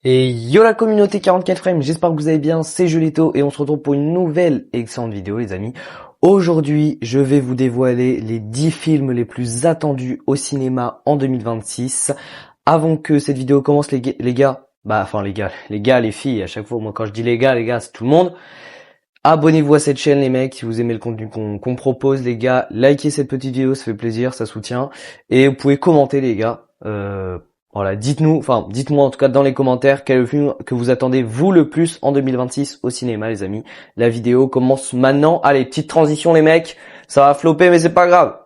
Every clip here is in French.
Et yo la communauté 44 frames, j'espère que vous allez bien, c'est Julito et on se retrouve pour une nouvelle excellente vidéo les amis. Aujourd'hui, je vais vous dévoiler les 10 films les plus attendus au cinéma en 2026. Avant que cette vidéo commence les gars, les filles, à chaque fois, moi quand je dis les gars, c'est tout le monde. Abonnez-vous à cette chaîne les mecs, si vous aimez le contenu qu'on propose les gars, likez cette petite vidéo, ça fait plaisir, ça soutient. Et vous pouvez commenter les gars, voilà, dites-moi en tout cas dans les commentaires quel est le film que vous attendez vous le plus en 2026 au cinéma les amis. La vidéo commence maintenant. Allez, petite transition les mecs, ça va flopper mais c'est pas grave.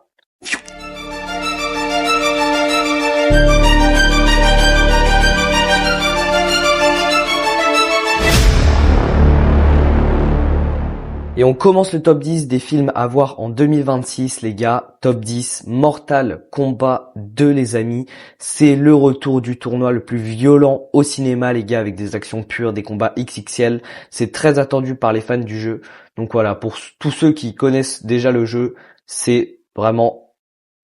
Et on commence le top 10 des films à voir en 2026 les gars. Top 10, Mortal Kombat 2 les amis. C'est le retour du tournoi le plus violent au cinéma les gars, avec des actions pures, des combats XXL. C'est très attendu par les fans du jeu. Donc voilà, pour tous ceux qui connaissent déjà le jeu, c'est vraiment,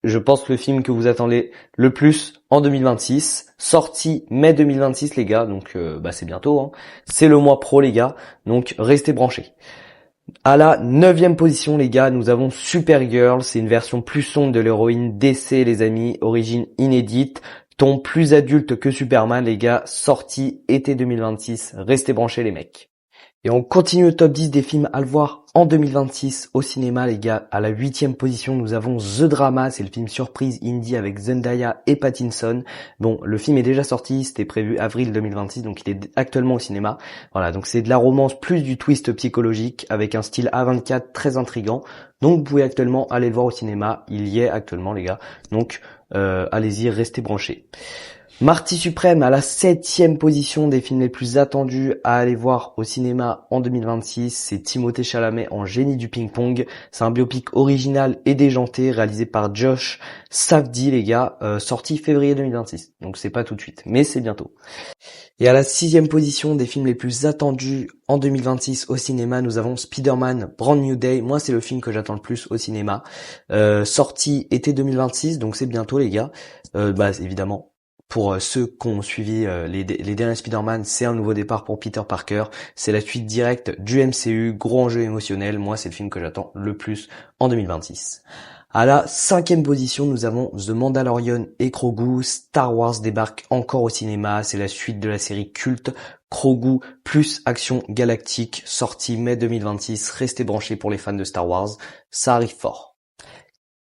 je pense, le film que vous attendez le plus en 2026. Sorti mai 2026 les gars, donc c'est bientôt, hein. C'est le mois pro les gars, donc restez branchés. À la 9e position les gars, nous avons Supergirl, c'est une version plus sombre de l'héroïne DC les amis, origine inédite, ton plus adulte que Superman les gars, sorti été 2026, restez branchés les mecs. Et on continue le top 10 des films à le voir en 2026 au cinéma les gars. À la 8e position nous avons The Drama, c'est le film surprise indie avec Zendaya et Pattinson. Bon, le film est déjà sorti, c'était prévu avril 2026 donc il est actuellement au cinéma. Voilà, donc c'est de la romance plus du twist psychologique avec un style A24 très intriguant. Donc vous pouvez actuellement aller le voir au cinéma, il y est actuellement les gars. Donc allez-y, restez branchés. Marty Suprême à la 7e position des films les plus attendus à aller voir au cinéma en 2026, c'est Timothée Chalamet en Génie du ping-pong. C'est un biopic original et déjanté réalisé par Josh Safdie les gars, sorti février 2026. Donc c'est pas tout de suite, mais c'est bientôt. Et à la 6e position des films les plus attendus en 2026 au cinéma, nous avons Spider-Man Brand New Day. Moi c'est le film que j'attends le plus au cinéma, sorti été 2026, donc c'est bientôt les gars. Évidemment. Pour ceux qui ont suivi les derniers Spider-Man, c'est un nouveau départ pour Peter Parker. C'est la suite directe du MCU, gros enjeu émotionnel. Moi, c'est le film que j'attends le plus en 2026. À la 5e position, nous avons The Mandalorian et Grogu. Star Wars débarque encore au cinéma. C'est la suite de la série culte Grogu plus Action Galactique, sorti mai 2026. Restez branchés pour les fans de Star Wars. Ça arrive fort.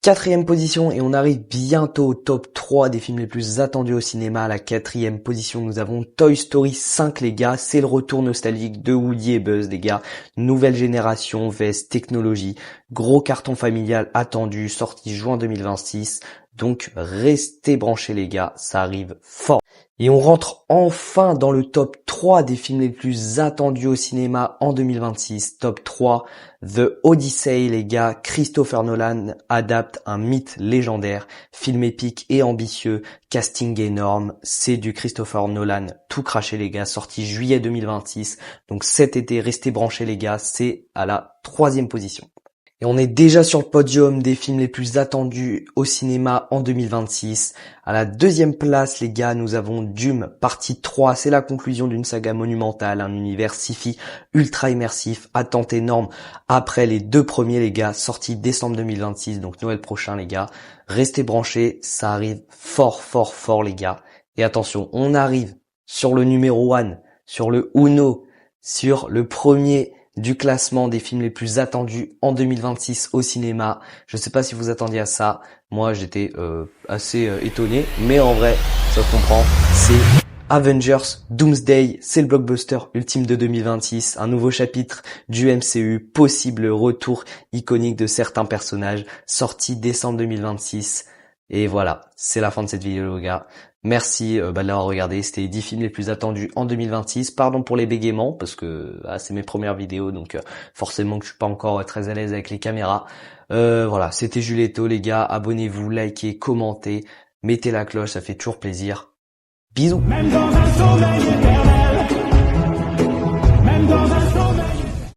4e position et on arrive bientôt au top 3 des films les plus attendus au cinéma. À la 4e position, nous avons Toy Story 5 les gars, c'est le retour nostalgique de Woody et Buzz les gars. Nouvelle génération, vs technologie, gros carton familial attendu, sorti juin 2026. Donc restez branchés les gars, ça arrive fort. Et on rentre enfin dans le top 3 des films les plus attendus au cinéma en 2026. Top 3, The Odyssey les gars, Christopher Nolan adapte un mythe légendaire, film épique et ambitieux, casting énorme, c'est du Christopher Nolan tout craché les gars, sorti juillet 2026. Donc cet été, restez branchés les gars, c'est à la 3e position. Et on est déjà sur le podium des films les plus attendus au cinéma en 2026. À la 2e place, les gars, nous avons Dune, partie 3. C'est la conclusion d'une saga monumentale, un univers sci-fi ultra immersif, attente énorme. Après les 2 premiers, les gars, sortis décembre 2026, donc Noël prochain, les gars. Restez branchés, ça arrive fort, les gars. Et attention, on arrive sur le numéro 1, sur le Uno, sur le premier du classement des films les plus attendus en 2026 au cinéma. Je sais pas si vous attendiez à ça. Moi, j'étais assez étonné, mais en vrai, ça se comprend. C'est Avengers Doomsday, c'est le blockbuster ultime de 2026, un nouveau chapitre du MCU, possible retour iconique de certains personnages, sorti décembre 2026. Et voilà, c'est la fin de cette vidéo les gars. Merci de l'avoir regardé, c'était les 10 films les plus attendus en 2026. Pardon pour les bégaiements, parce que c'est mes premières vidéos, donc forcément que je suis pas encore très à l'aise avec les caméras. Voilà, c'était Julito les gars, abonnez-vous, likez, commentez, mettez la cloche, ça fait toujours plaisir. Bisous. Même dans un sommeil éternel, même dans un